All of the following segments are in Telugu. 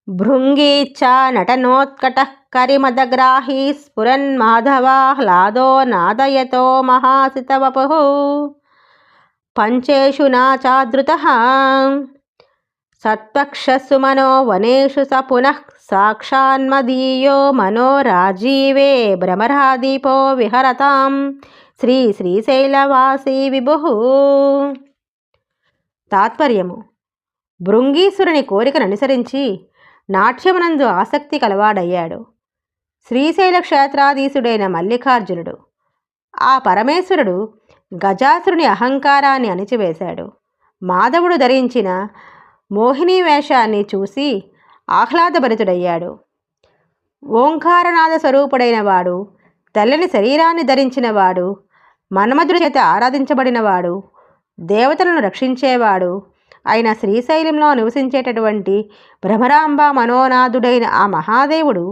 భృంగీచ్చ నటనోత్కటః కరిమదగ్రాహీ స్ఫురన్మాధవాహ్లాదో నాదయతో మహాసితవపుః పంచేషు నాచాదృతః సత్పక్షసుమనో వనేషు స పునః సాక్షాన్మదీయో మనో రాజీవే భ్రమరాదీపో విహరతాం శ్రీశైలవాసీ విభుః. తాత్పర్యము: భృంగీసురుని కోరికను అనుసరించి నాట్యమునందు ఆసక్తి కలవాడయ్యాడు శ్రీశైల క్షేత్రాధీశుడైన మల్లికార్జునుడు. ఆ పరమేశ్వరుడు గజాసురుని అహంకారాన్ని అణిచివేశాడు. మాధవుడు ధరించిన మోహిని వేషాన్ని చూసి ఆహ్లాదభరితుడయ్యాడు. ఓంకారనాద స్వరూపుడైన వాడు, తెల్లని శరీరాన్ని ధరించినవాడు, మన్మధుడి చేత ఆరాధించబడినవాడు, దేవతలను రక్షించేవాడు అయిన శ్రీశైలంలో నివసించేటటువంటి భ్రమరాంబ మనోనాథుడైన ఆ మహాదేవుడు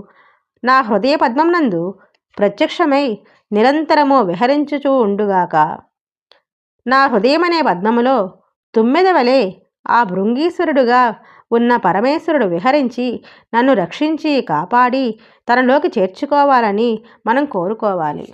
నా హృదయ పద్మమునందు ప్రత్యక్షమై నిరంతరము విహరించుచూ ఉండుగాక. నా హృదయమనే పద్మములో తుమ్మెద వలె ఆ భృంగీశ్వరుడుగా ఉన్న పరమేశ్వరుడు విహరించి నన్ను రక్షించి కాపాడి తనలోకి చేర్చుకోవాలని మనం కోరుకోవాలి.